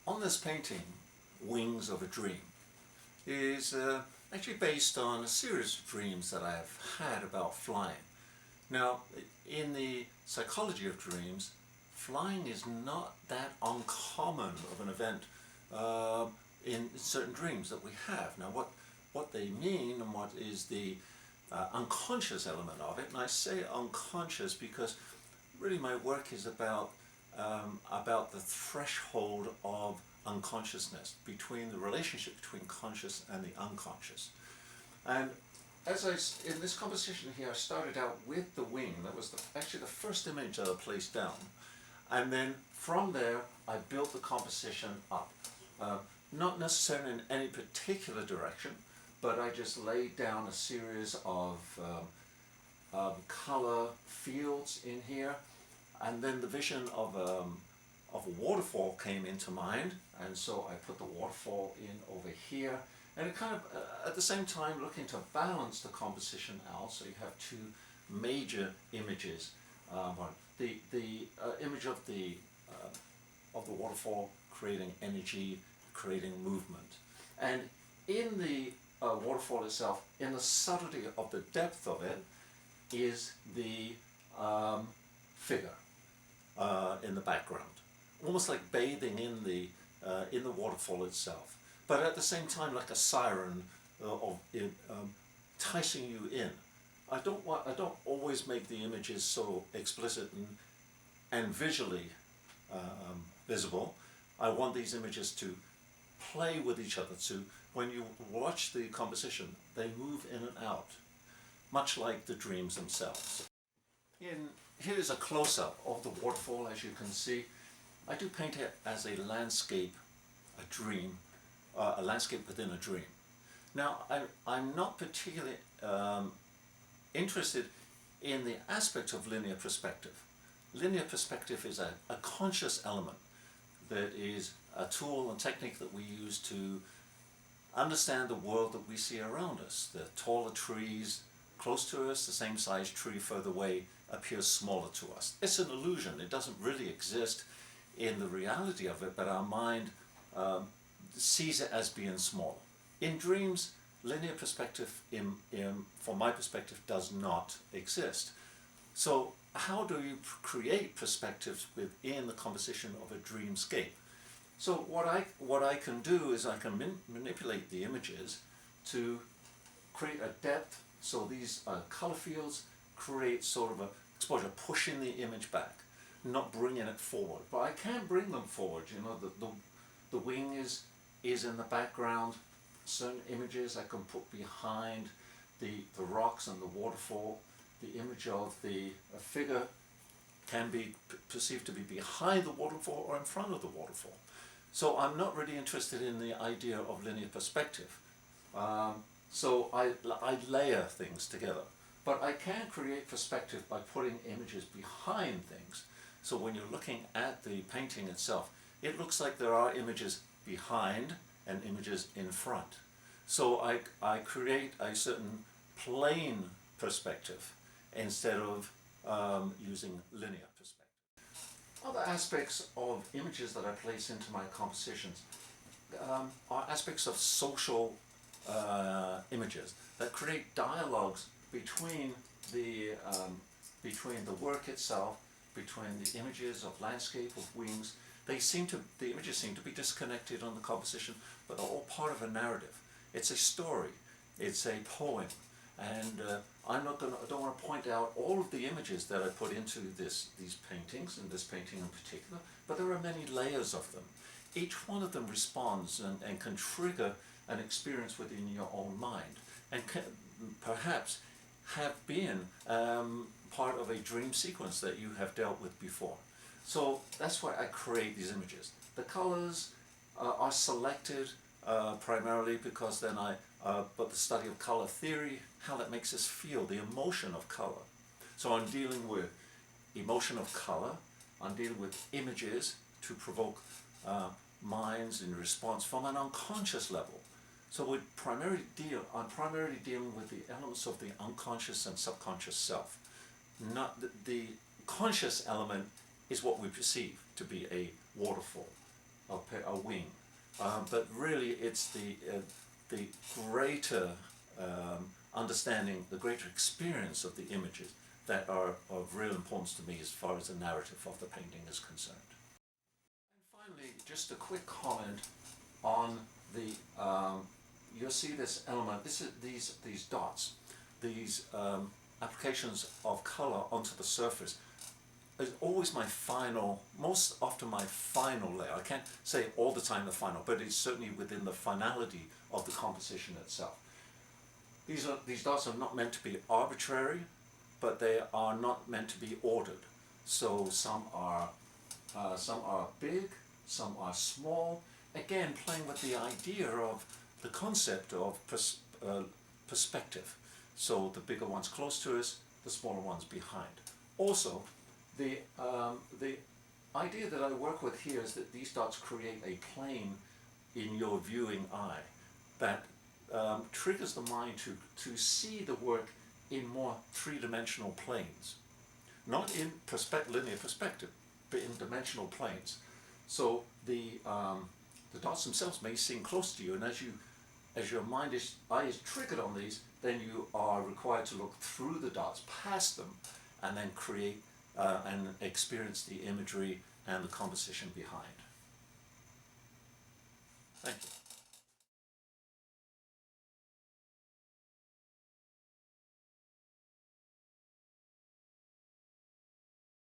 On this painting, Wings of a Dream, is actually based on a series of dreams that I've had about flying. Now, in the psychology of dreams, flying is not that uncommon of an event in certain dreams that we have. Now, what they mean and what is the unconscious element of it, and I say unconscious because really my work is about the threshold of unconsciousness, between the relationship between conscious and the unconscious. And in this composition here, I started out with the wing. That was actually the first image that I placed down. And then from there, I built the composition up. Not necessarily in any particular direction, but I just laid down a series of color fields in here. And then the vision of a waterfall came into mind, and so I put the waterfall in over here, and it kind of at the same time looking to balance the composition out, so you have two major images. The image of the waterfall creating energy, creating movement, and in the waterfall itself, in the subtlety of the depth of it, is the figure in the background, almost like bathing in the waterfall itself, but at the same time like a siren enticing you in. I don't always make the images so explicit and visually visible. I want these images to play with each other. To when you watch the composition, they move in and out, much like the dreams themselves. Here's a close-up of the waterfall. As you can see, I do paint it as a landscape, a dream, a landscape within a dream. Now, I'm not particularly interested in the aspect of linear perspective. Linear perspective is a conscious element that is a tool and technique that we use to understand the world that we see around us. The taller trees close to us, the same size tree further away appears smaller to us. It's an illusion. It doesn't really exist in the reality of it, but our mind sees it as being small. In dreams, linear perspective, from my perspective, does not exist. So how do you create perspectives within the composition of a dreamscape? So what I can do is I can manipulate the images to create a depth. So these color fields create sort of a exposure, pushing the image back, not bringing it forward. But I can bring them forward. You know, the wing is in the background. Certain images I can put behind the rocks and the waterfall. The image of the figure can be perceived to be behind the waterfall or in front of the waterfall. So I'm not really interested in the idea of linear perspective. So I layer things together. But I can create perspective by putting images behind things. So when you're looking at the painting itself, it looks like there are images behind and images in front. So I create a certain plane perspective instead of using linear perspective. Other aspects of images that I place into my compositions are aspects of social images that create dialogues between the work itself, between the images of landscape, of wings. The images seem to be disconnected on the composition, but are all part of a narrative. It's a story, it's a poem, and I don't want to point out all of the images that I put into these paintings, and this painting in particular, but there are many layers of them. Each one of them responds and can trigger an experience within your own mind, and can perhaps have been part of a dream sequence that you have dealt with before. So that's why I create these images. The colors are selected primarily because then but the study of color theory, how that makes us feel, the emotion of color. So I'm dealing with emotion of color, I'm dealing with images to provoke minds in response from an unconscious level. So I'm primarily dealing with the elements of the unconscious and subconscious self. Not the conscious element is what we perceive to be a waterfall. a wing. But really it's the greater understanding, the greater experience of the images that are of real importance to me as far as the narrative of the painting is concerned. And finally, just a quick comment on the, you'll see this element, these dots, these applications of color onto the surface is always my final, most often my final layer. I can't say all the time the final, but it's certainly within the finality of the composition itself. These dots are not meant to be arbitrary, but they are not meant to be ordered. So some are big, some are small. Again, playing with the idea of the concept of perspective. So the bigger ones close to us, the smaller ones behind. Also, the idea that I work with here is that these dots create a plane in your viewing eye that triggers the mind to see the work in more three-dimensional planes. Not in linear perspective, but in dimensional planes. So the dots themselves may seem close to you, and as your eye is triggered on these, then you are required to look through the dots, past them, and then create and experience the imagery and the composition behind. Thank you.